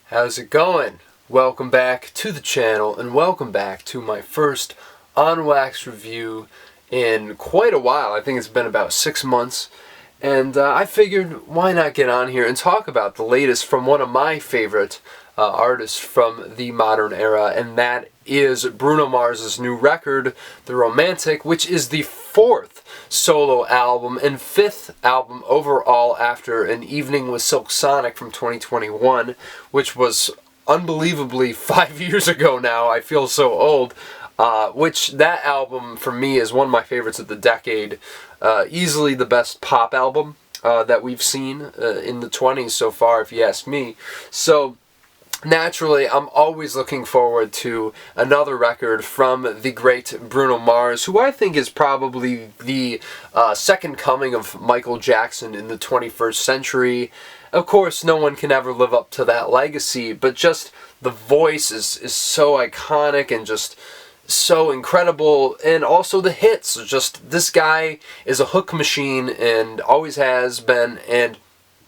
How's it going? Welcome back to the channel and welcome back to my first On Wax review in quite a while. I think it's been about 6 months, and I figured why not get on here and talk about the latest from one of my favorite artists from the modern era, and that is Bruno Mars' new record, The Romantic, which is the fourth solo album and fifth album overall after An Evening with Silk Sonic from 2021, which was unbelievably 5 years ago now. I feel so old. Which that album for me is one of my favorites of the decade. Easily the best pop album that we've seen in the 20s so far, if you ask me. So naturally, I'm always looking forward to another record from the great Bruno Mars, who I think is probably the second coming of Michael Jackson in the 21st century. Of course, no one can ever live up to that legacy, but just the voice is so iconic and just so incredible, and also the hits. Just, this guy is a hook machine and always has been, and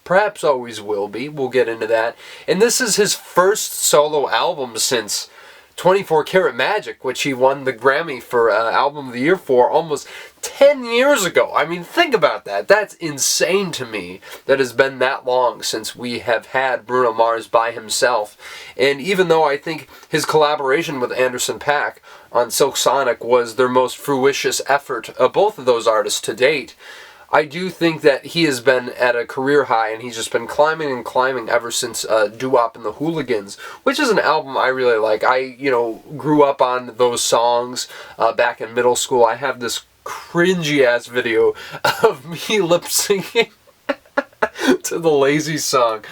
perhaps always will be. We'll get into that. And this is his first solo album since 24 Karat Magic, which he won the Grammy for Album of the Year for almost 10 years ago. I mean, think about that. That's insane to me that it's been that long since we have had Bruno Mars by himself. And even though I think his collaboration with Anderson .Paak on Silk Sonic was their most fruitious effort of both of those artists to date, I do think that he has been at a career high, and he's just been climbing and climbing ever since Doo-Wop and the Hooligans, which is an album I really like. I, grew up on those songs back in middle school. I have this cringy-ass video of me lip-syncing to the Lazy song.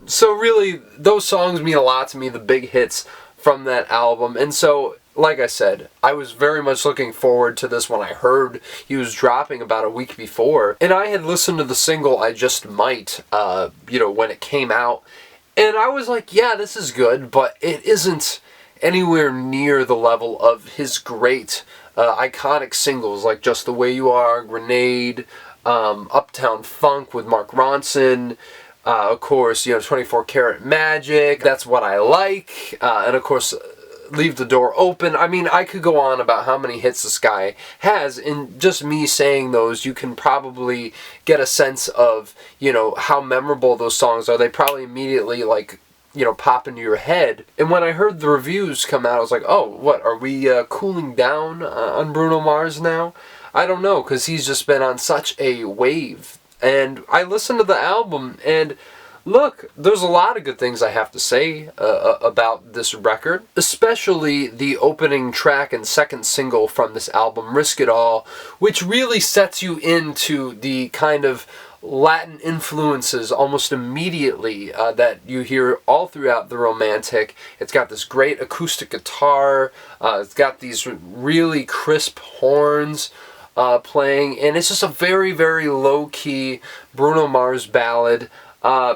So really, those songs mean a lot to me, the big hits from that album. And so, like I said, I was very much looking forward to this when I heard he was dropping about a week before. And I had listened to the single I Just Might, when it came out. And I was like, yeah, this is good, but it isn't anywhere near the level of his great, iconic singles like Just the Way You Are, Grenade, Uptown Funk with Mark Ronson, of course, 24 Karat Magic, That's What I Like, and of course, Leave the Door Open. I mean, I could go on about how many hits this guy has, and just me saying those, you can probably get a sense of, how memorable those songs are. They probably immediately, pop into your head. And when I heard the reviews come out, I was like, oh, what, are we cooling down on Bruno Mars now? I don't know, because he's just been on such a wave. And I listened to the album, and look, there's a lot of good things I have to say about this record, especially the opening track and second single from this album, Risk It All, which really sets you into the kind of Latin influences almost immediately that you hear all throughout The Romantic. It's got this great acoustic guitar, it's got these really crisp horns playing, and it's just a very, very low-key Bruno Mars ballad.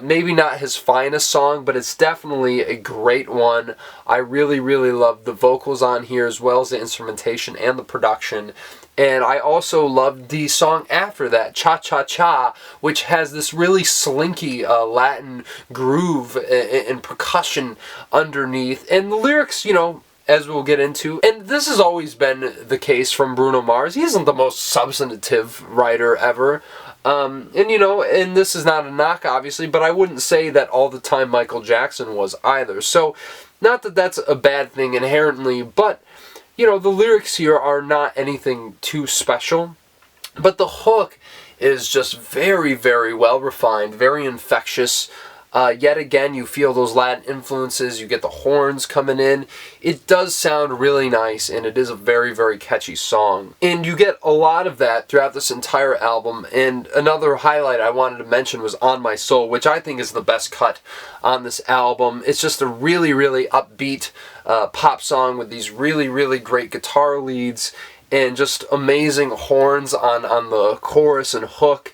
Maybe not his finest song, but it's definitely a great one. I really, really love the vocals on here, as well as the instrumentation and the production. And I also loved the song after that, Cha Cha Cha, which has this really slinky Latin groove and percussion underneath. And the lyrics, as we'll get into, and this has always been the case from Bruno Mars. He isn't the most substantive writer ever. And this is not a knock, obviously, but I wouldn't say that all the time Michael Jackson was either. So, not that that's a bad thing inherently, but, the lyrics here are not anything too special. But the hook is just very, very well refined, very infectious. Yet again, you feel those Latin influences, you get the horns coming in. It does sound really nice, and it is a very, very catchy song. And you get a lot of that throughout this entire album. And another highlight I wanted to mention was On My Soul, which I think is the best cut on this album. It's just a really, really upbeat pop song with these really, really great guitar leads and just amazing horns on the chorus and hook.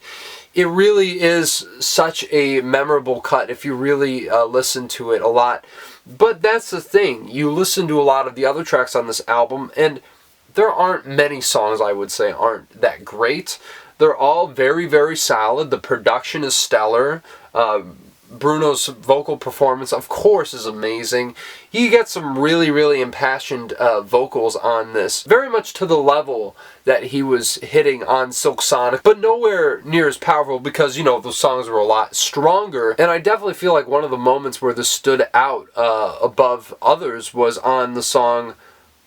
It really is such a memorable cut if you really listen to it a lot. But that's the thing. You listen to a lot of the other tracks on this album, and there aren't many songs, I would say, aren't that great. They're all very, very solid. The production is stellar. Bruno's vocal performance, of course, is amazing. He gets some really, really impassioned vocals on this. Very much to the level that he was hitting on Silk Sonic, but nowhere near as powerful because, you know, those songs were a lot stronger. And I definitely feel like one of the moments where this stood out above others was on the song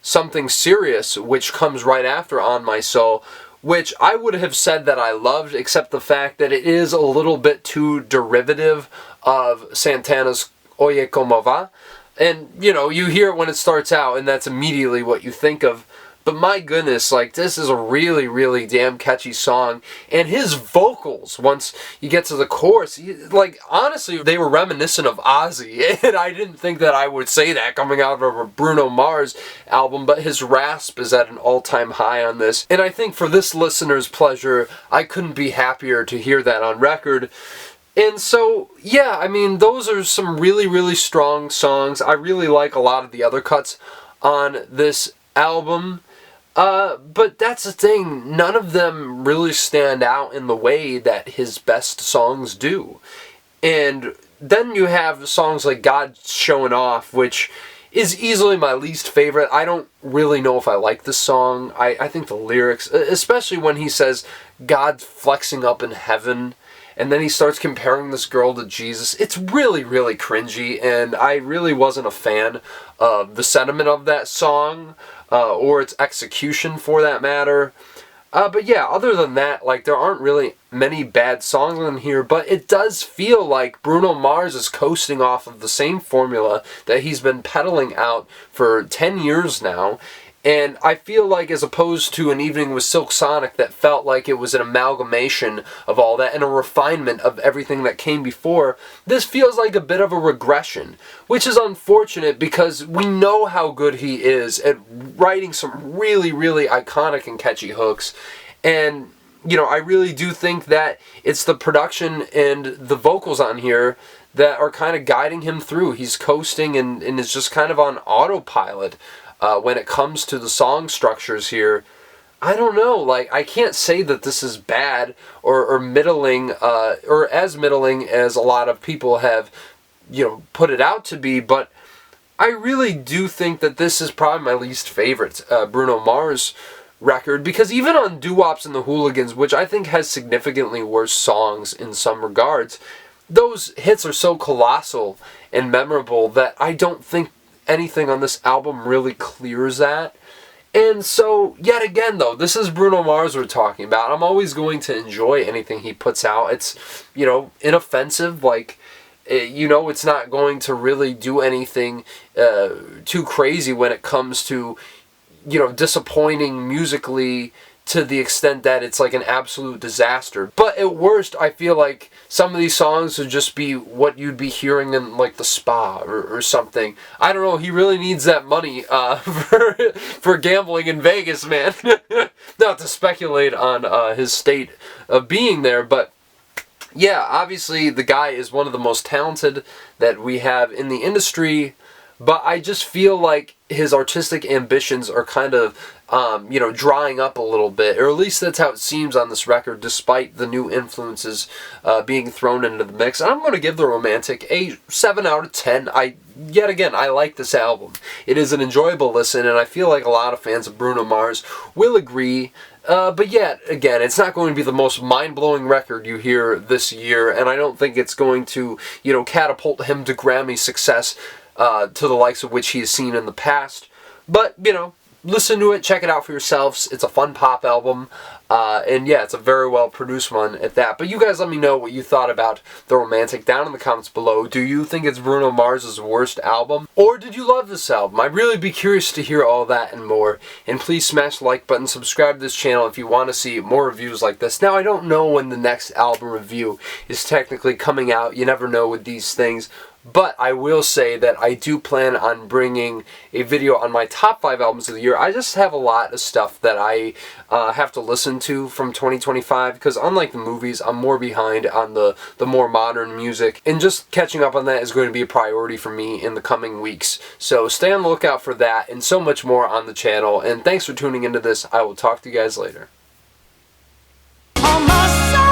Something Serious, which comes right after On My Soul, which I would have said that I loved, except the fact that it is a little bit too derivative of Santana's Oye Como Va. And, you know, you hear it when it starts out, and that's immediately what you think of. But my goodness, like, this is a really, really damn catchy song. And his vocals, once you get to the chorus, like, honestly, they were reminiscent of Ozzy. And I didn't think that I would say that coming out of a Bruno Mars album, but his rasp is at an all-time high on this. And I think for this listener's pleasure, I couldn't be happier to hear that on record. And so, yeah, I mean, those are some really, really strong songs. I really like a lot of the other cuts on this album. But that's the thing, none of them really stand out in the way that his best songs do. And then you have songs like God's Showing Off, which is easily my least favorite. I don't really know if I like this song. I think the lyrics, especially when he says God's flexing up in heaven, and then he starts comparing this girl to Jesus. It's really, really cringy, and I really wasn't a fan of the sentiment of that song, or its execution for that matter. But yeah, other than that, like, there aren't really many bad songs in here, but it does feel like Bruno Mars is coasting off of the same formula that he's been peddling out for 10 years now. And I feel like, as opposed to An Evening with Silk Sonic that felt like it was an amalgamation of all that and a refinement of everything that came before, this feels like a bit of a regression, which is unfortunate because we know how good he is at writing some really, really iconic and catchy hooks. And, you know, I really do think that it's the production and the vocals on here that are kind of guiding him through. He's coasting and is just kind of on autopilot. When it comes to the song structures here. I don't know, like, I can't say that this is bad or middling, or as middling as a lot of people have, you know, put it out to be, but I really do think that this is probably my least favorite Bruno Mars record, because even on Doo-Wops and the Hooligans, which I think has significantly worse songs in some regards, those hits are so colossal and memorable that I don't think anything on this album really clears that. And so, yet again though, this is Bruno Mars we're talking about. I'm always going to enjoy anything he puts out. It's, you know, inoffensive, like, you know, it's not going to really do anything too crazy when it comes to, you know, disappointing musically to the extent that it's like an absolute disaster. But at worst, I feel like some of these songs would just be what you'd be hearing in like the spa or something. I don't know, he really needs that money for gambling in Vegas, man. Not to speculate on his state of being there, but yeah, obviously the guy is one of the most talented that we have in the industry, but I just feel like his artistic ambitions are kind of, you know, drying up a little bit, or at least that's how it seems on this record, despite the new influences being thrown into the mix. And I'm going to give The Romantic a 7 out of 10. Yet again, I like this album. It is an enjoyable listen, and I feel like a lot of fans of Bruno Mars will agree. But yet, again, it's not going to be the most mind-blowing record you hear this year, and I don't think it's going to, you know, catapult him to Grammy success to the likes of which he has seen in the past. But, you know, listen to it, check it out for yourselves. It's a fun pop album, and yeah, it's a very well produced one at that. But you guys let me know what you thought about The Romantic down in the comments below. Do you think it's Bruno Mars' worst album? Or did you love this album? I'd really be curious to hear all that and more. And please smash the like button, subscribe to this channel if you want to see more reviews like this. Now, I don't know when the next album review is technically coming out. You never know with these things. But I will say that I do plan on bringing a video on my top 5 albums of the year. I just have a lot of stuff that I have to listen to from 2025, because unlike the movies, I'm more behind on the more modern music. And just catching up on that is going to be a priority for me in the coming weeks. So stay on the lookout for that and so much more on the channel. And thanks for tuning into this. I will talk to you guys later. On my soul,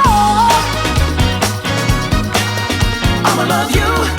I'ma love you.